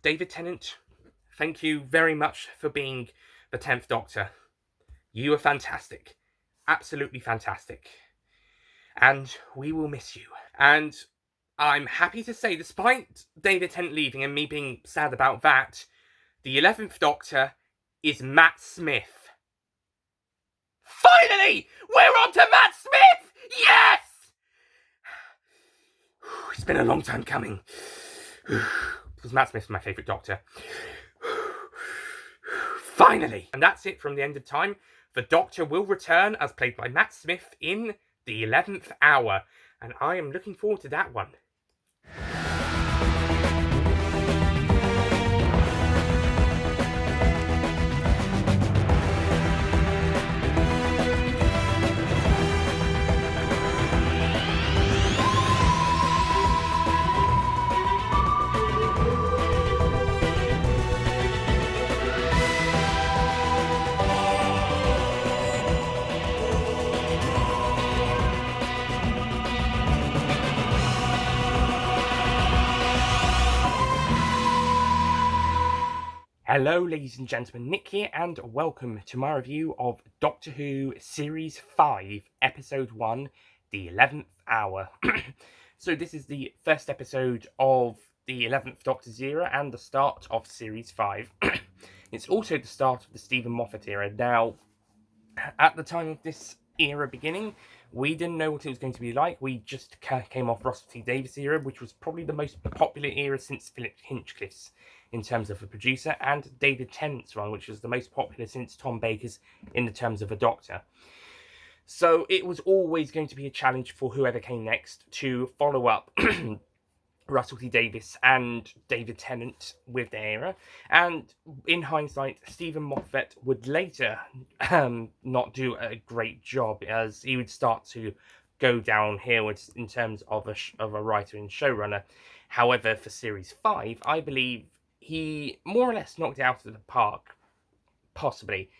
David Tennant, thank you very much for being the 10th Doctor. You are fantastic. Absolutely fantastic. And we will miss you. And I'm happy to say, despite David Tennant leaving and me being sad about that, the 11th Doctor is Matt Smith. Finally! We're on to Matt Smith! Yes! It's been a long time coming. Because Matt Smith's my favourite Doctor. Finally! And that's it from the end of time. The Doctor will return as played by Matt Smith in the 11th Hour. And I am looking forward to that one. Hello ladies and gentlemen, Nick here and welcome to my review of Doctor Who Series 5, Episode 1, The 11th Hour. So this is the first episode of the 11th Doctor's era and the start of Series 5. It's also the start of the Stephen Moffat era. Now, at the time of this era beginning, we didn't know what it was going to be like. We just came off Russell T Davies era, which was probably the most popular era since Philip Hinchcliffe's in terms of a producer, and David Tennant's run, which was the most popular since Tom Baker's in the terms of a Doctor. So it was always going to be a challenge for whoever came next to follow up Russell T Davies and David Tennant with their era. And in hindsight, Stephen Moffat would later not do a great job, as he would start to go downhill in terms of a writer and showrunner. However, for Series 5, I believe he more or less knocked it out of the park, possibly.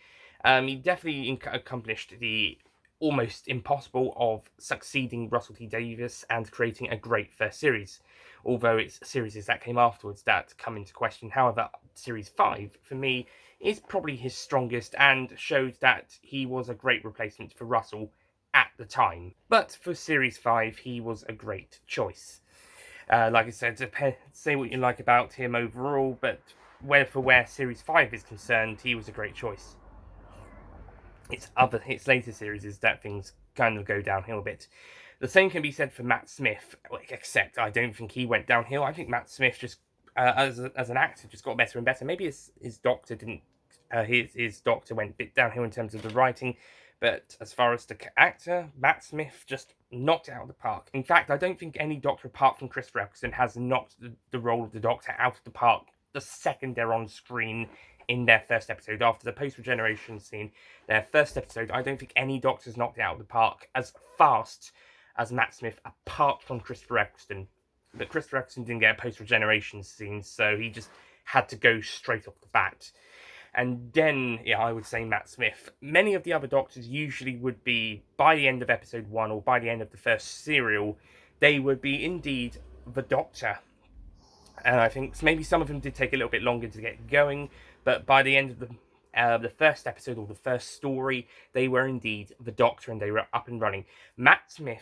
He definitely accomplished the almost impossible of succeeding Russell T Davies and creating a great first series, although it's series that came afterwards that come into question. However, Series 5, for me, is probably his strongest and shows that he was a great replacement for Russell at the time. But for Series 5, he was a great choice. Like I said, say what you like about him overall, but where Series 5 is concerned, he was a great choice. It's later series that things kind of go downhill a bit. The same can be said for Matt Smith, except I don't think he went downhill. I think Matt Smith just, as an actor, just got better and better. Maybe his Doctor didn't, his Doctor went a bit downhill in terms of the writing, but as far as the actor, Matt Smith just knocked it out of the park. In fact, I don't think any Doctor apart from Chris Eccleston has knocked the role of the Doctor out of the park the second they're on screen in their first episode. After the post-regeneration scene, their first episode, I don't think any Doctor's knocked it out of the park as fast as Matt Smith, apart from Christopher Eccleston. But Christopher Eccleston didn't get a post-regeneration scene, so he just had to go straight off the bat. And then, yeah, I would say Matt Smith. Many of the other Doctors usually would be, by the end of episode 1 or by the end of the first serial, they would be indeed the Doctor. And I think maybe some of them did take a little bit longer to get going, but by the end of the first episode or the first story, they were indeed the Doctor and they were up and running. Matt Smith,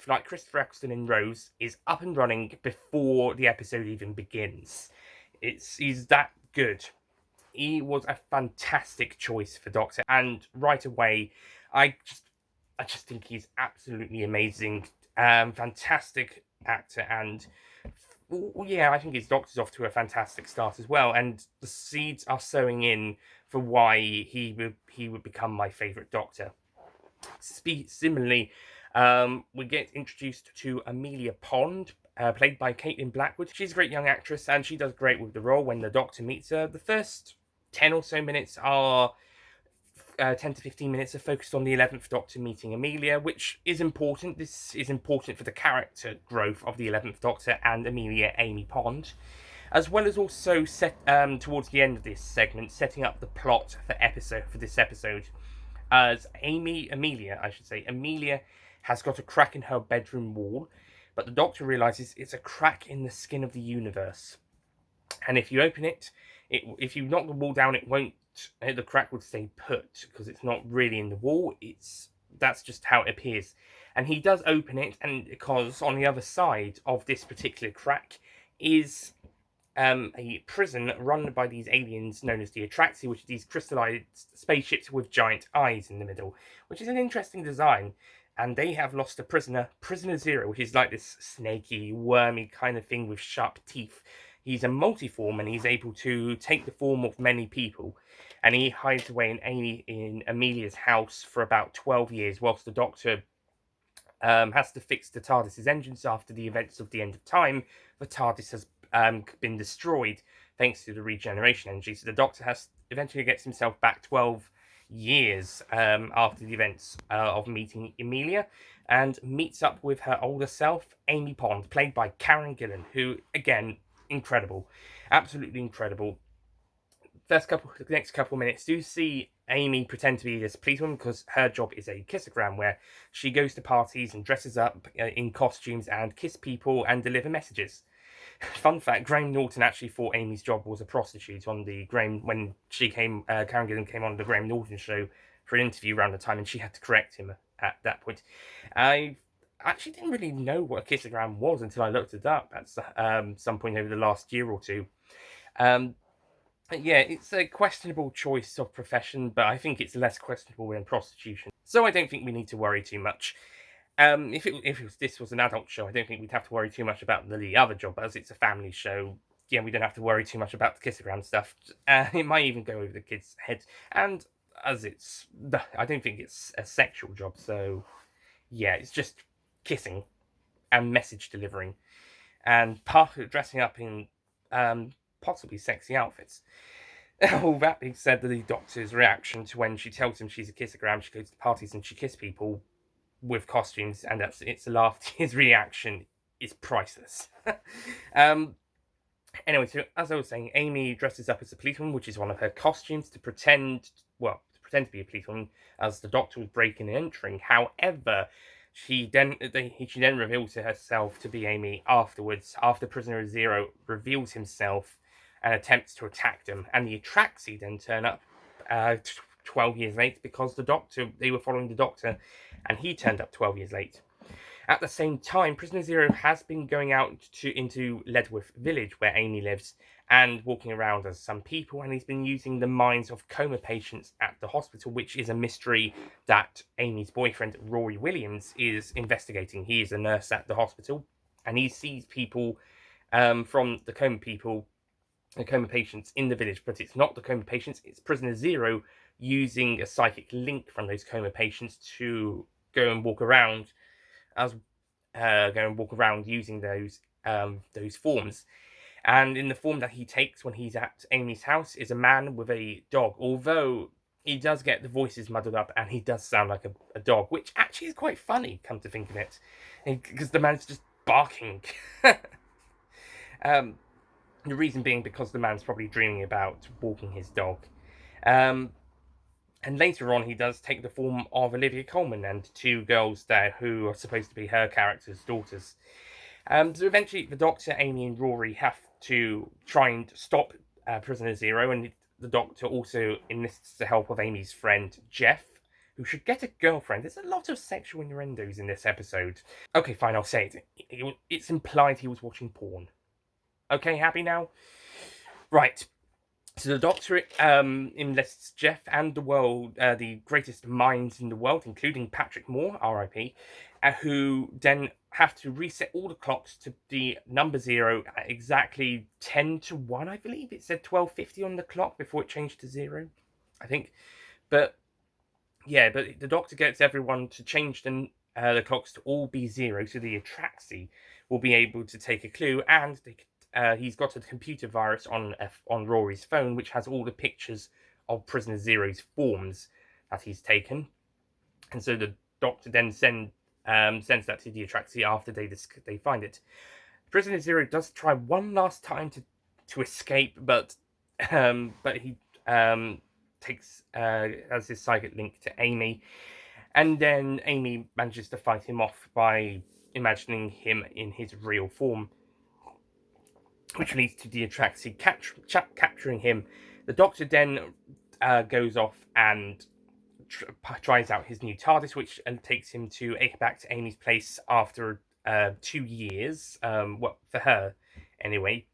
like Christopher Eccleston and Rose, is up and running before the episode even begins. He's that good. He was a fantastic choice for Doctor, and right away, I just think he's absolutely amazing. Fantastic actor, and yeah, I think his Doctor's off to a fantastic start as well, and the seeds are sowing in for why he would become my favourite Doctor. Similarly, we get introduced to Amelia Pond, played by Caitlin Blackwood. She's a great young actress, and she does great with the role when the Doctor meets her. The first 10 or so minutes are 10 to 15 minutes are focused on the 11th Doctor meeting Amelia, which is important. This is important for the character growth of the 11th Doctor and Amelia Amy Pond, as well as also towards the end of this segment, setting up the plot for this episode. As Amelia has got a crack in her bedroom wall, but the Doctor realises it's a crack in the skin of the universe. And if you open it, if you knock the wall down, it won't. The crack would stay put because it's not really in the wall. That's just how it appears. And he does open it, and because on the other side of this particular crack is a prison run by these aliens known as the Atraxi, which are these crystallized spaceships with giant eyes in the middle, which is an interesting design. And they have lost a prisoner, Prisoner Zero, which is like this snaky, wormy kind of thing with sharp teeth. He's a multiform and he's able to take the form of many people. And he hides away in Amelia's house for about 12 years, whilst the Doctor has to fix the TARDIS's engines after the events of the end of time. The TARDIS has been destroyed thanks to the regeneration energy. So the Doctor has eventually gets himself back 12 years after the events of meeting Amelia, and meets up with her older self, Amy Pond, played by Karen Gillan, who, again, incredible. Absolutely incredible. The next couple of minutes, do see Amy pretend to be this policewoman because her job is a kissogram, where she goes to parties and dresses up in costumes and kiss people and deliver messages. Fun fact: Graham Norton actually thought Amy's job was a prostitute on the Graham when Karen Gillan came on the Graham Norton show for an interview around the time, and she had to correct him at that point. I actually didn't really know what a kissogram was until I looked it up at some point over the last year or two. Yeah, it's a questionable choice of profession, but I think it's less questionable than prostitution. So I don't think we need to worry too much. If this was an adult show, I don't think we'd have to worry too much about the other job, as it's a family show. Yeah, we don't have to worry too much about the kissogram stuff. It might even go over the kids' heads, and I don't think it's a sexual job. So yeah, it's just kissing and message delivering, and dressing up in possibly sexy outfits. All that being said, the Doctor's reaction to when she tells him she's a kissogram, she goes to parties and she kisses people with costumes, and it's a laugh. His reaction is priceless. Anyway, so as I was saying, Amy dresses up as a policewoman, which is one of her costumes, to pretend to be a policewoman as the Doctor was breaking and entering. However, she then reveals to herself to be Amy afterwards, after Prisoner Zero reveals himself and attempts to attack them. And the Atraxi then turn up 12 years late because they were following the Doctor, and he turned up 12 years late. At the same time, Prisoner Zero has been going out into Ledworth Village, where Amy lives, and walking around as some people, and he's been using the minds of coma patients at the hospital, which is a mystery that Amy's boyfriend, Rory Williams, is investigating. He is a nurse at the hospital, and he sees people from the coma patients in the village, but it's not the coma patients, it's Prisoner Zero using a psychic link from those coma patients to go and walk around using those forms. And in the form that he takes when he's at Amy's house is a man with a dog, although he does get the voices muddled up and he does sound like a dog, which actually is quite funny, come to think of it, because the man's just barking. The reason being because the man's probably dreaming about walking his dog. And later on, he does take the form of Olivia Colman and two girls there who are supposed to be her character's daughters. So eventually, the Doctor, Amy, and Rory have to try and stop Prisoner Zero, and the Doctor also enlists the help of Amy's friend, Jeff, who should get a girlfriend. There's a lot of sexual innuendos in this episode. Okay, fine, I'll say it. It's implied he was watching porn. Okay, happy now? Right. So the Doctor enlists Jeff and the greatest minds in the world, including Patrick Moore, R.I.P., who then have to reset all the clocks to the number 0 at exactly 10 to 1, I believe. It said 12:50 on the clock before it changed to 0, I think. But the Doctor gets everyone to change the clocks to all be 0, so the Atraxi will be able to take a clue, and he's got a computer virus on Rory's phone, which has all the pictures of Prisoner Zero's forms that he's taken. And so the Doctor then sends that to the Atraxi after they find it. Prisoner Zero does try one last time to escape, but he takes as his psychic link to Amy, and then Amy manages to fight him off by imagining him in his real form. which leads to the Atraxi capturing him. The Doctor then goes off and tries out his new TARDIS, which takes him back to Amy's place after 2 years. Well, for her, anyway.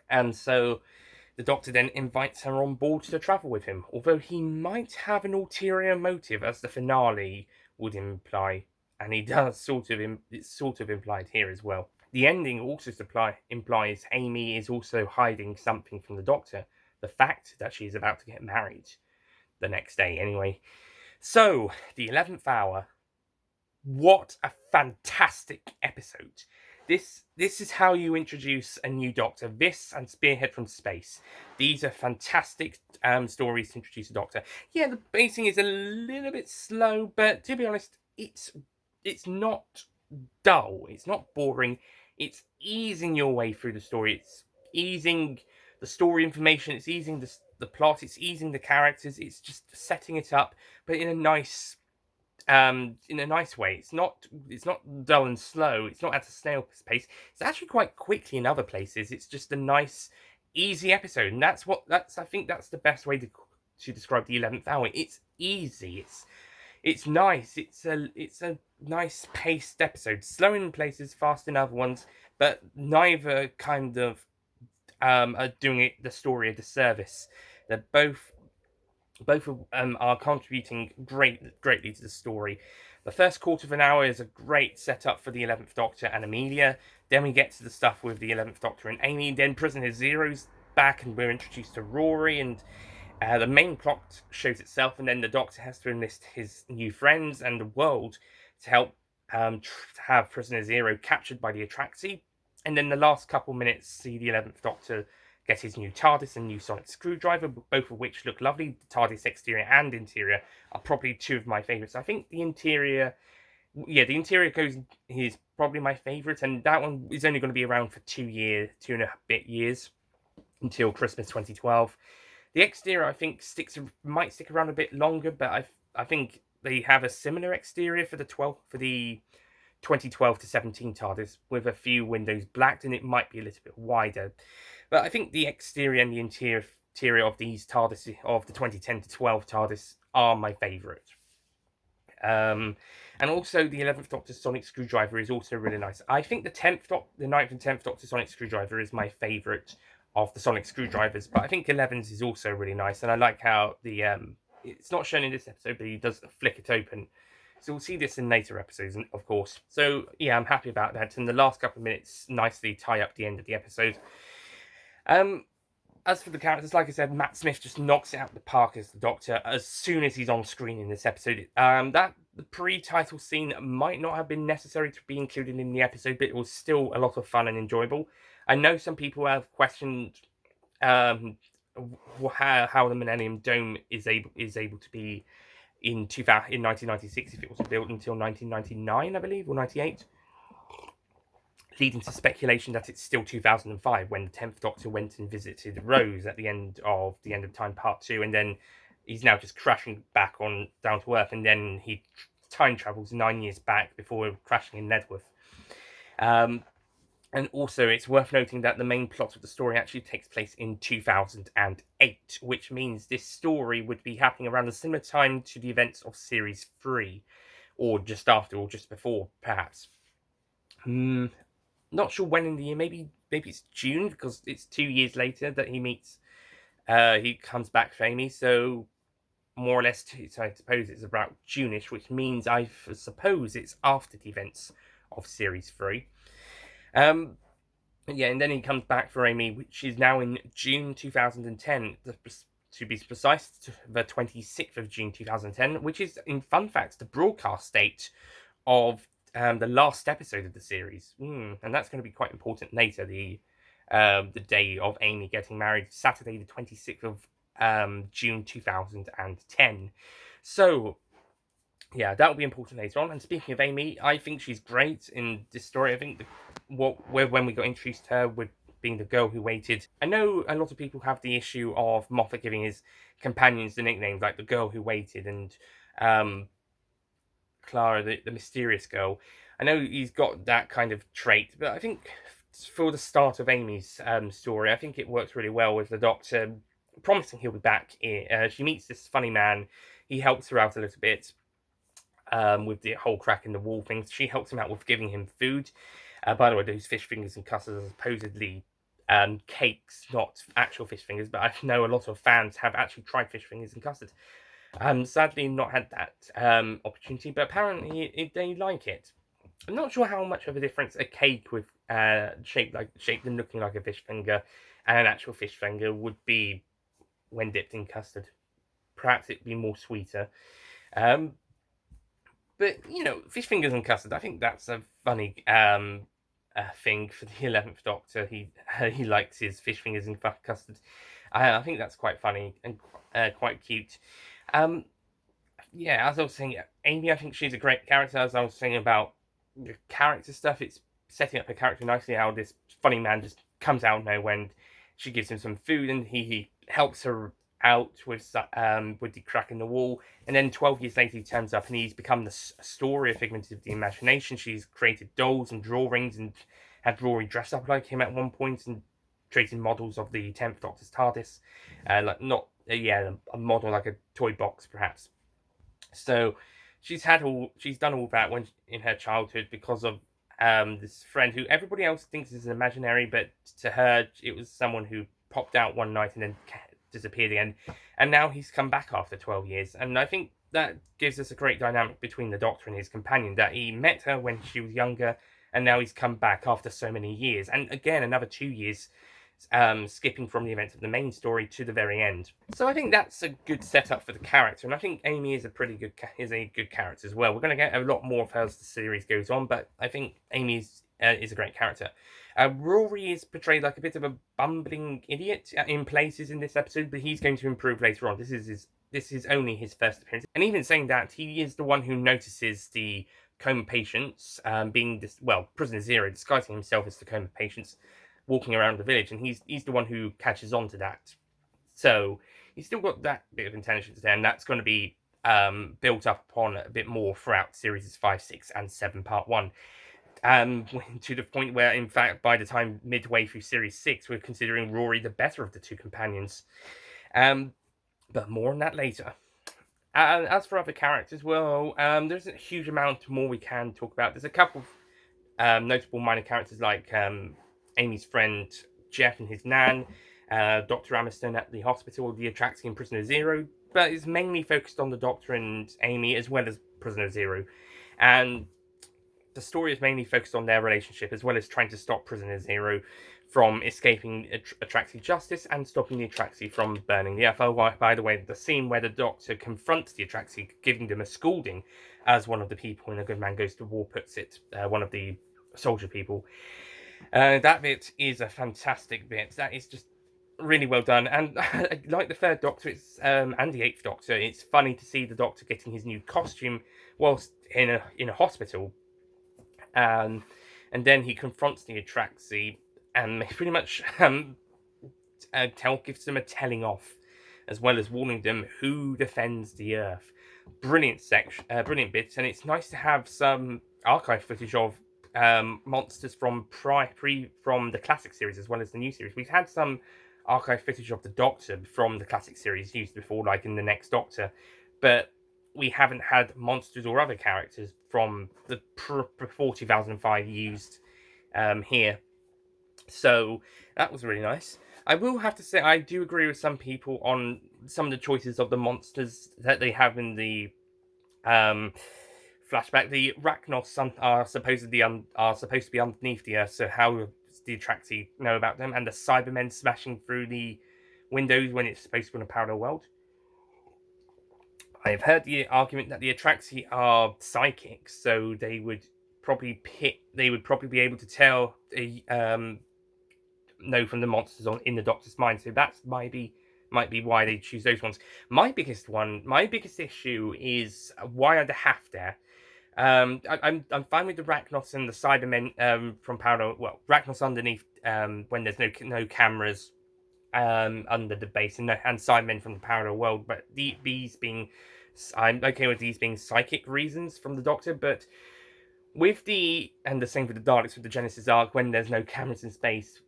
And so the Doctor then invites her on board to travel with him, although he might have an ulterior motive, as the finale would imply, and he does it's sort of implied here as well. The ending also implies Amy is also hiding something from the Doctor, the fact that she is about to get married the next day, anyway. So, the 11th Hour. What a fantastic episode. This is how you introduce a new Doctor. This and Spearhead from Space. These are fantastic stories to introduce a Doctor. Yeah, the pacing is a little bit slow, but to be honest, it's not dull. It's not boring. It's easing your way through the story. It's easing the story information. It's easing the plot. It's easing the characters. It's just setting it up, but in a nice way. It's not dull and slow. It's not at a snail pace. It's actually quite quickly in other places. It's just a nice, easy episode, and I think that's the best way to describe the 11th Hour. It's easy. It's nice. It's a nice paced episode. Slow in places, fast in other ones, but neither kind of are doing the story a disservice. They're both are contributing greatly to the story. The first quarter of an hour is a great setup for the 11th Doctor and Amelia. Then we get to the stuff with the 11th Doctor and Amy. Then Prisoner Zero's back, and we're introduced to Rory, and the main plot shows itself. And then the Doctor has to enlist his new friends and the world to help have Prisoner Zero captured by the Atraxi. And then the last couple minutes see the 11th Doctor get his new TARDIS and new sonic screwdriver, both of which look lovely. The TARDIS exterior and interior are probably two of my favourites. I think the interior is probably my favourite, and that one is only going to be around for 2 and a bit years, until Christmas 2012. The exterior, I think, might stick around a bit longer, but I think they have a similar exterior for the 2012 to 17 TARDIS, with a few windows blacked, and it might be a little bit wider. But I think the exterior and the interior of these TARDIS, of the 2010 to 12 TARDIS, are my favourite. And also the 11th Doctor sonic screwdriver is also really nice. I think the 9th and 10th Doctor sonic screwdriver is my favourite of the sonic screwdrivers, but I think 11's is also really nice, and I like how it's not shown in this episode, but he does flick it open. So we'll see this in later episodes, of course. So yeah, I'm happy about that, and the last couple of minutes nicely tie up the end of the episode. As for the characters, like I said, Matt Smith just knocks it out of the park as the Doctor as soon as he's on screen in this episode. That the pre-title scene might not have been necessary to be included in the episode, but it was still a lot of fun and enjoyable. I know some people have questioned how the Millennium Dome is able to be in 1996 if it was built until 1999, I believe, or 98. Leading to speculation that it's still 2005 when the 10th Doctor went and visited Rose at the end of Time Part 2, and then he's now just crashing back on down to Earth, and then he time travels 9 years back before crashing in Nedworth. And also, it's worth noting that the main plot of the story actually takes place in 2008, which means this story would be happening around a similar time to the events of Series 3, or just after, or just before, perhaps. Not sure when in the year. Maybe it's June, because it's 2 years later that he comes back for Amy. So more or less, I suppose it's about June-ish, which means I suppose it's after the events of Series 3. Yeah, and then he comes back for Amy, which is now in June 2010. To be precise, the 26th of June 2010, which is, in fun fact, the broadcast date of the last episode of the series, and that's going to be quite important later. The day of Amy getting married, Saturday the 26th of June 2010. So yeah, that will be important later on. And speaking of Amy, I think she's great in this story. I think when we got introduced to her with being the girl who waited. I know a lot of people have the issue of Moffat giving his companions the nicknames like the girl who waited and Clara, the mysterious girl. I know he's got that kind of trait, but I think for the start of Amy's story, I think it works really well with the Doctor promising he'll be back. She meets this funny man. He helps her out a little bit with the whole crack in the wall thing. She helps him out with giving him food. By the way, those fish fingers and custards are supposedly cakes, not actual fish fingers. But I know a lot of fans have actually tried fish fingers and custard. Sadly, not had that opportunity, but apparently they like it. I'm not sure how much of a difference a cake with shaped and looking like a fish finger and an actual fish finger would be when dipped in custard. Perhaps it'd be more sweeter. Um, but fish fingers and custard. I think that's a funny thing for the 11th Doctor. He likes his fish fingers and custard. I think that's quite funny and quite cute. Yeah, as I was saying, Amy, I think she's a great character. As I was saying about the character stuff, it's setting up her character nicely. How this funny man just comes out now when she gives him some food, and he helps her out with the crack in the wall. And then 12 years later, he turns up, and he's become the story, a figment of the imagination. She's created dolls and drawings, and had Rory dress up like him at one point, and created models of the 10th Doctor's TARDIS, a model like a toy box, perhaps. So she's done all that in her childhood because of this friend who everybody else thinks is imaginary, but to her it was someone who popped out one night and then disappeared again, and now he's come back after 12 years. And I think that gives us a great dynamic between the Doctor and his companion, that he met her when she was younger, and now he's come back after so many years, and again another 2 years, skipping from the events of the main story to the very end. So I think that's a good setup for the character, and I think Amy is a good character as well. We're going to get a lot more of her as the series goes on, but I think Amy is a great character. Rory is portrayed like a bit of a bumbling idiot in places in this episode, but he's going to improve later on. This is only his first appearance, and even saying that, he is the one who notices the coma patients being prisoner zero, disguising himself as the coma patients, walking around the village, and he's the one who catches on to that. So he's still got that bit of intelligence there, and that's going to be built up upon a bit more throughout series 5, 6, and 7, part 1. To the point where, in fact, by the time midway through series 6, we're considering Rory the better of the two companions. But more on that later. As for other characters, there isn't a huge amount more we can talk about. There's a couple of notable minor characters like Amy's friend Jeff and his nan, Dr. Amerstone at the hospital, the Atraxi and Prisoner Zero, but it's mainly focused on the Doctor and Amy as well as Prisoner Zero. And the story is mainly focused on their relationship, as well as trying to stop Prisoner Zero from escaping Atraxi justice and stopping the Atraxi from burning the Earth. Oh, by the way, the scene where the Doctor confronts the Atraxi, giving them a scolding, as one of the people in A Good Man Goes to War puts it, one of the soldier people. That bit is a fantastic bit. That is just really well done. And like the third Doctor, and the eighth Doctor, it's funny to see the Doctor getting his new costume whilst in a hospital. And then he confronts the Atraxi and pretty much gives them a telling off, as well as warning them who defends the Earth. Brilliant bits, and it's nice to have some archive footage of monsters from from the classic series as well as the new series. We've had some archive footage of the Doctor from the classic series used before, like in the Next Doctor, but we haven't had monsters or other characters from the 2005 used here. So that was really nice. I will have to say I do agree with some people on some of the choices of the monsters that they have in the flashback. The Rachnos are supposed to be underneath the Earth, so how does the Atraxi know about them? And the Cybermen smashing through the windows when it's supposed to be in a parallel world. I've heard the argument that the Atraxi are psychics, so they would probably be able to tell know from the monsters in the Doctor's mind. So that might be why they choose those ones. My biggest issue is, why are the half there? I'm fine with the Rachnos and the Cybermen from parallel. Well, Rachnos underneath when there's no cameras under the base, and Cybermen from the parallel world. But I'm okay with these being psychic reasons from the Doctor. But With the same for the Daleks with the Genesis arc, when there's no cameras in space,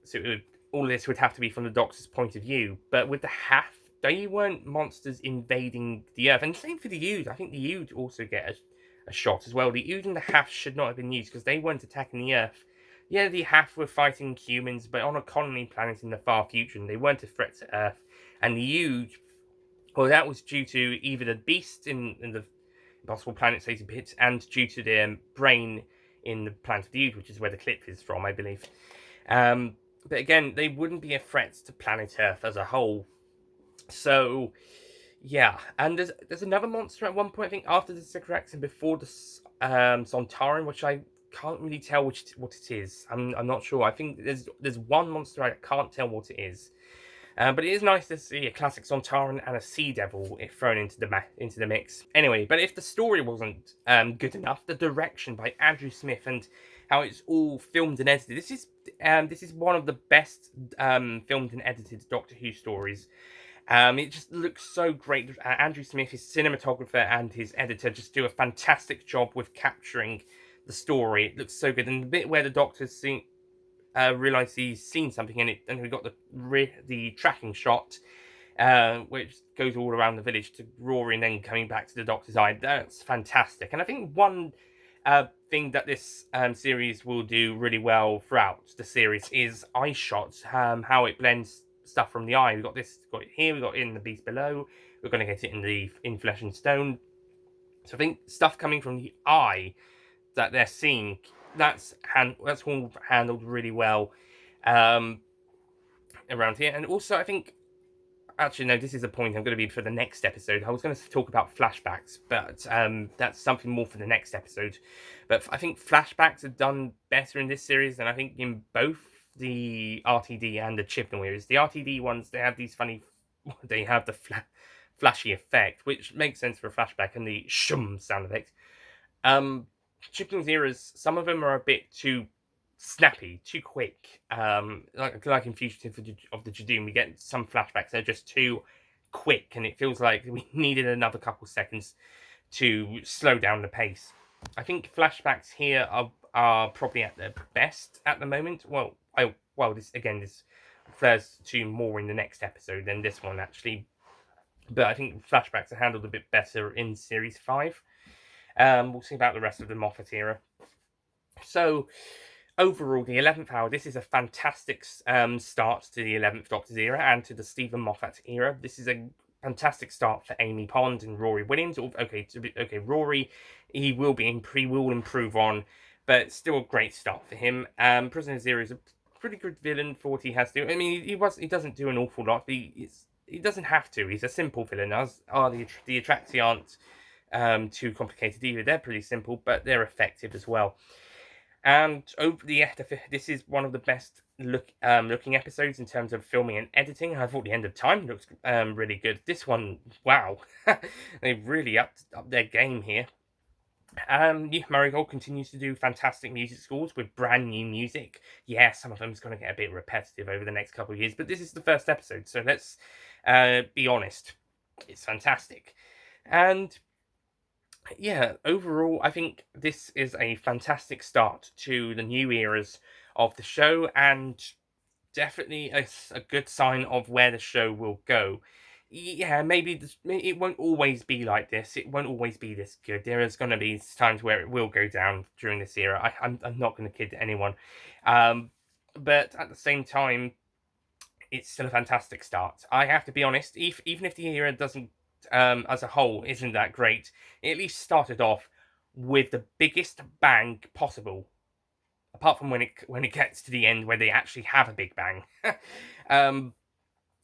so all this would have to be from the Doctor's point of view. But with the Half, they weren't monsters invading the Earth, and same for the Ood. I think the Ood also get a shot as well. The Ood and the Half should not have been used because they weren't attacking the Earth. Yeah, the Half were fighting humans, but on a colony planet in the far future, and they weren't a threat to Earth. And the Ood, well, that was due to either the beast in the Impossible Planet Satan Pit, and due to the brain in the Planet of the Ood, which is where the clip is from, I believe. But again, they wouldn't be a threat to planet Earth as a whole. So, yeah. And there's another monster at one point, I think, after the Sycorax and before the Sontaran, which I can't really tell what it is. I'm not sure. I think there's one monster I can't tell what it is. But it is nice to see a classic Sontaran and a Sea Devil thrown into the mix. Anyway, but if the story wasn't good enough, the direction by Andrew Smith and how it's all filmed and edited. This is one of the best filmed and edited Doctor Who stories. It just looks so great. Andrew Smith, his cinematographer and his editor, just do a fantastic job with capturing the story. It looks so good, and the bit where the Doctor's realised he's seen something in it, and we got the tracking shot, which goes all around the village to Rory and then coming back to the Doctor's eye. That's fantastic. And I think one thing that this series will do really well throughout the series is eye shots, how it blends stuff from the eye. We've got it here, we've got it in the Beast Below, we're going to get it in Flesh and Stone. So I think stuff coming from the eye that they're seeing, that's all handled really well around here. And also, I think, actually, no, this is a point I'm going to be for the next episode. I was going to talk about flashbacks, but that's something more for the next episode. But I think flashbacks are done better in this series than I think in both the RTD and the Chibnall series. The RTD ones, they have these funny, they have the flashy effect, which makes sense for a flashback, and the shum sound effect. Chibnall's eras, some of them are a bit too snappy, too quick. Like in Fugitive of the Judoon, we get some flashbacks that are just too quick, and it feels like we needed another couple seconds to slow down the pace. I think flashbacks here are probably at their best at the moment. This refers to more in the next episode than this one, actually. But I think flashbacks are handled a bit better in Series 5. We'll see about the rest of the Moffat era. So, overall, the 11th Hour, this is a fantastic start to the 11th Doctor's era and to the Stephen Moffat era. This is a fantastic start for Amy Pond and Rory Williams. Rory, he will improve on, but still a great start for him. Prisoner Zero is a pretty good villain for what he has to do. I mean, he doesn't do an awful lot. He doesn't have to. He's a simple villain. As are the Atraxi aren't too complicated either. They're pretty simple, but they're effective as well. And this is one of the best looking episodes in terms of filming and editing. I thought the End of Time looks really good. This one, wow, they've really upped their game here. Marigold continues to do fantastic music scores with brand new music. Yeah, some of them is going to get a bit repetitive over the next couple of years, but this is the first episode, so let's be honest. It's fantastic. And yeah, overall, I think this is a fantastic start to the new eras of the show, and definitely a good sign of where the show will go. Yeah, maybe it won't always be like this. It won't always be this good. There is going to be times where it will go down during this era. I'm not going to kid anyone. But at the same time, it's still a fantastic start. I have to be honest, even if the era doesn't, as a whole, isn't that great, it at least started off with the biggest bang possible. Apart from when it gets to the end where they actually have a big bang.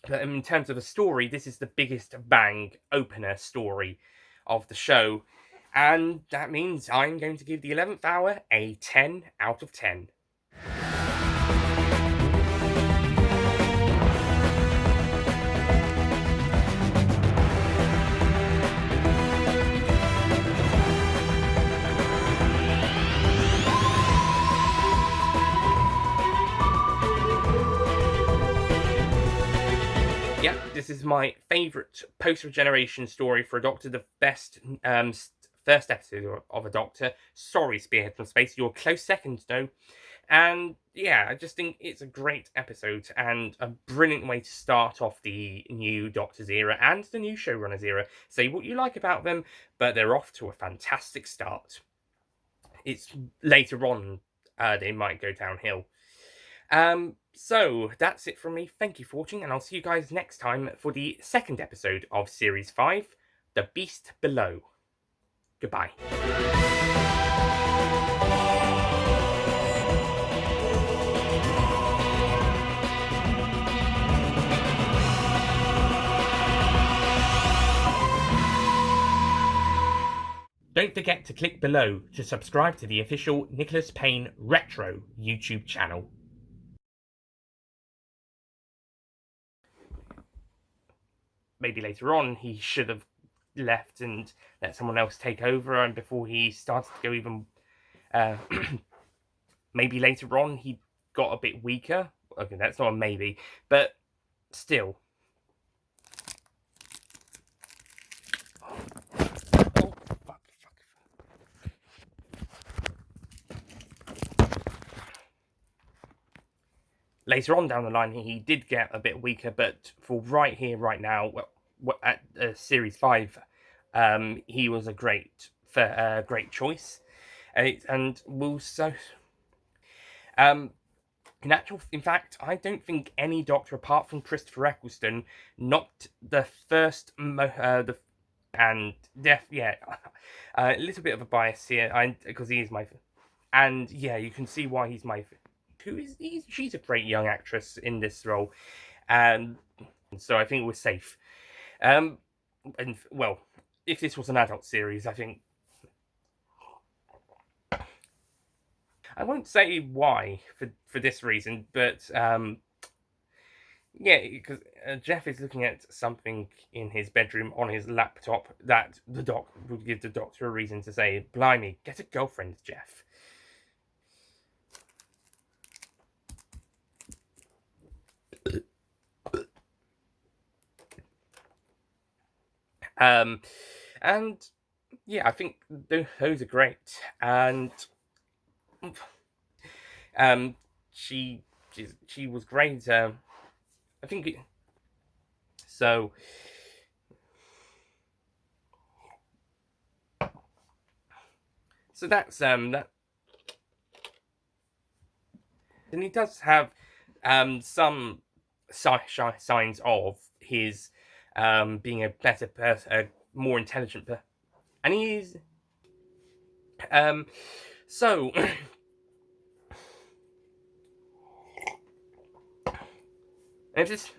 But in terms of a story, this is the biggest bang opener story of the show. And that means I'm going to give the 11th Hour a 10 out of 10. Yeah, this is my favourite post-regeneration story for a Doctor, the best first episode of a Doctor. Sorry, Spearhead from Space, you're a close second, though. And yeah, I just think it's a great episode and a brilliant way to start off the new Doctor's era and the new showrunner's era. Say what you like about them, but they're off to a fantastic start. It's later on they might go downhill. So that's it from me. Thank you for watching, and I'll see you guys next time for the second episode of Series 5, The Beast Below. Goodbye. Don't forget to click below to subscribe to the official Nicholas Payne Retro YouTube channel. Maybe later on he should have left and let someone else take over, and before he started to go even... maybe later on he got a bit weaker. Okay, that's not a maybe, but still. Later on down the line, he did get a bit weaker, but for right here, right now, at Series 5, he was a great choice. And will so... in fact, I don't think any Doctor apart from Christopher Eccleston, not the first, a little bit of a bias here, because he is my, and yeah, you can see why he's my. She's a great young actress in this role, and so I think we're safe. And well, if this was an adult series, I think. I won't say why for this reason, but yeah, because Jeff is looking at something in his bedroom on his laptop that the doc would give the Doctor a reason to say, "Blimey, get a girlfriend, Jeff." And yeah, I think those are great, and she was great. I think so. So that's that, and he does have some signs of his being a better person, a more intelligent person, and he's so. If this